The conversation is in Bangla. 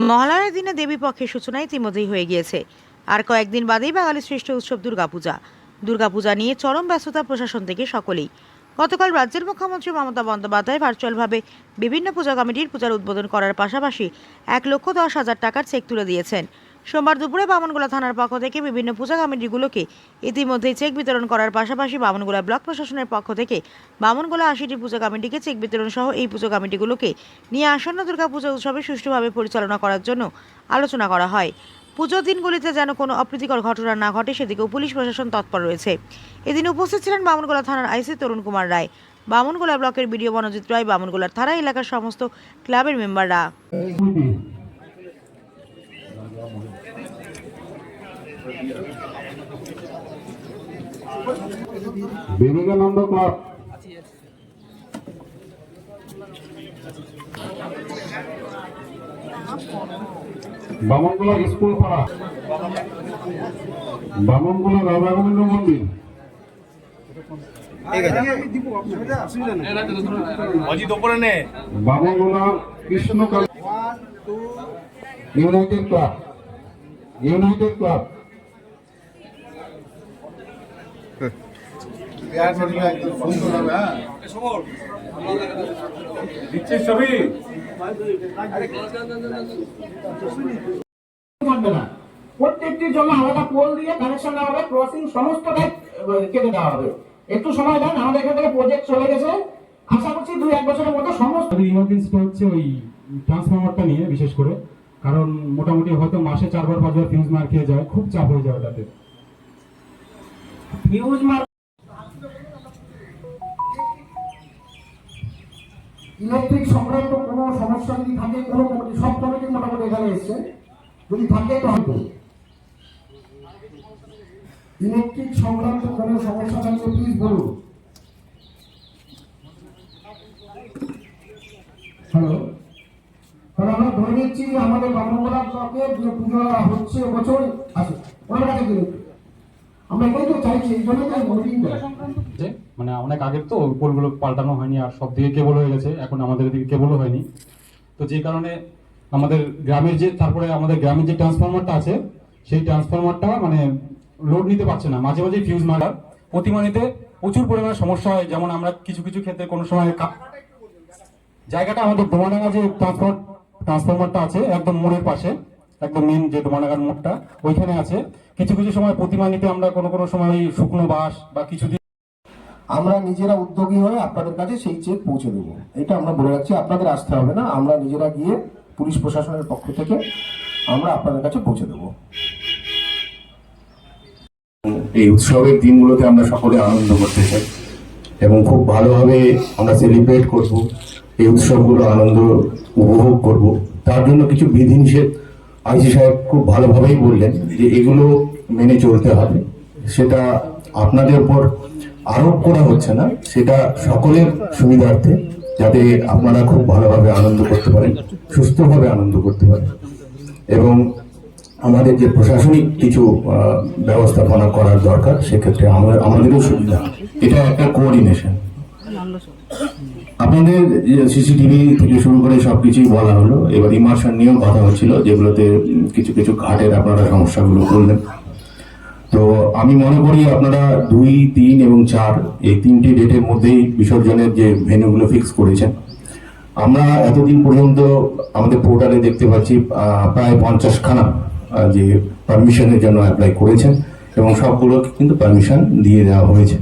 মহালয়ার দিনে দেবী পক্ষের সূচনা ইতিমধ্যেই হয়ে গিয়েছে। আর কয়েকদিন বাদেই বাঙালির শ্রেষ্ঠ উৎসব দুর্গাপূজা। দুর্গাপূজা নিয়ে চরম ব্যস্ততা প্রশাসন থেকে সকলেই। গতকাল রাজ্যের মুখ্যমন্ত্রী মমতা বন্দ্যোপাধ্যায় ভার্চুয়ালভাবে বিভিন্ন পূজা কমিটির পূজার উদ্বোধন করার পাশাপাশি 1,10,000 টাকার চেক তুলে দিয়েছেন। সোমবার দুপুরে বামনগোলা থানার পক্ষ থেকে বিভিন্ন পূজা কমিটিগুলোকে ইতিমধ্যেই চেক বিতরণ করার পাশাপাশি বামনগোলা ব্লক প্রশাসনের পক্ষ থেকে বামনগোলা 80টি পূজা কমিটিকে চেক বিতরণ সহ এই পূজা কমিটিগুলোকে নিয়ে আসন্ন দুর্গাপূজা উৎসবে সুষ্ঠুভাবে পরিচালনা করার জন্য আলোচনা করা হয়। পুজোর দিনগুলিতে যেন কোনো অপ্রীতিকর ঘটনা না ঘটে সেদিকেও পুলিশ প্রশাসন তৎপর রয়েছে। এদিন উপস্থিত ছিলেন বামনগোলা থানার আইসি তরুণ কুমার রায়, বামনগোলা ব্লকের বিডিও মনোজিৎ রায়, বামনগোলার থানা এলাকার সমস্ত ক্লাবের মেম্বাররা। বিবেকানন্দ ক্লাব, বামনগোলা স্কুল পাড়া, বামনগোলা রাধা গোবিন্দ মন্দির, বামনগোলা কৃষ্ণকাল ইউনাইটেড ক্লাব, প্রত্যেকটির জন্য আলাদা পোল দিয়ে কানেকশন দেওয়া হবে, ক্রসিং সমস্তটাই কেটে দেওয়া হবে। একটু সময় দেন, আমাদের এখান থেকে প্রজেক্ট চলে গেছে, আশা করছি 2-1 বছরের মধ্যে সমস্ত। ইমার্জেন্সিটা হচ্ছে ওই ট্রান্সফরমারটা নিয়ে, বিশেষ করে কারণ মোটামুটি হয়তো মাসে 4-5 ফিউজ মার খেয়ে যায়, খুব চাপ হয়ে যায় ওটাতে। ফিউজ মার ইলেকট্রিক সংক্রান্ত কোনো সমস্যা যদি থাকে, কোনো কমিটি, সব কমিটি মোটামুটি এখানে এসছে, যদি থাকে তো হয়তো ইলেকট্রিক সংক্রান্ত কোনো সমস্যা থাকলে প্লিজ বলুন। হ্যালো, তাহলে আমরা ধরে নিচ্ছি যে আমাদের বামনগোলা ব্লকের যে পুজো হচ্ছে এবছর আছে, ওনার কাছে গেলে আমরা এটাই তো চাইছি, এই জন্য তাই মানে অনেক আগের তো পোলগুলো পাল্টানো হয়নি, আর সব দিকে কেবল হয়ে গেছে, এখন আমাদের দিকে কেবলও হয়নি। তো যে কারণে আমাদের গ্রামের যে ট্রান্সফরমারটা আছে, সেই ট্রান্সফরমারটা মানে লোড নিতে পারছে না, মাঝে মাঝে ফিউজ মারার প্রতিমানিতে প্রচুর পরিমাণে সমস্যা হয়। যেমন আমরা কিছু ক্ষেত্রে কোনো সময় জায়গাটা আমাদের ডোমাডাঙ্গা যে ট্রান্সফরমারটা আছে একদম মোড়ের পাশে, একদম মেন যে ডোমাডাঙ্গার মোড়টা ওইখানে আছে। কিছু সময় প্রতিমানিতে আমরা কোনো সময় শুকনো বাঁশ বা কিছু আমরা নিজেরা উদ্যোগী হয়ে আপনাদের কাছে সেই চেক পৌঁছে দেবো, এটা আমরা বলে রাখছি। আপনাদের আসতে হবে না, আমরা নিজেরা গিয়ে পুলিশ প্রশাসনের পক্ষ থেকে আমরা আপনাদের কাছে পৌঁছে দেবো। এই উৎসবের দিনগুলোতে আমরা সকলে আনন্দ করতে চাই এবং খুব ভালোভাবে আমরা সেলিব্রেট করব, এই উৎসবগুলো আনন্দ উপভোগ করব। তার জন্য কিছু বিধিনিষেধ আইসি সাহেব খুব ভালোভাবেই বললেন যে এগুলো মেনে চলতে হবে। সেটা আপনাদের উপর আরোপ করা হচ্ছে না, সেটা সকলের সুবিধার্থে, যাতে আপনারা খুব ভালোভাবে আনন্দ করতে পারেন, সুস্থভাবে আনন্দ করতে পারেন। এবং আমাদের যে প্রশাসনিক কিছু ব্যবস্থাপনা করার দরকার, সেক্ষেত্রে আমাদেরও সুবিধা। এটা একটা কোঅর্ডিনেশন। আপনাদের সিসিটিভি থেকে শুরু করে সবকিছুই বলা হলো। এবার ইমার্শন নিয়েও কথা হচ্ছিল, যেগুলোতে কিছু ঘাটের আপনারা সমস্যাগুলো করলেন। তো আমি মনে করি আপনারা 2, 3 এবং 4 এই 3টি ডেটের মধ্যেই বিসর্জনের যে ভেন্যুগুলো ফিক্স করেছেন। আমরা এতদিন পর্যন্ত আমাদের পোর্টালে দেখতে পাচ্ছি প্রায় 50খানা যে পারমিশনের জন্য অ্যাপ্লাই করেছেন এবং সবগুলো কিন্তু পারমিশন দিয়ে দেওয়া হয়েছে।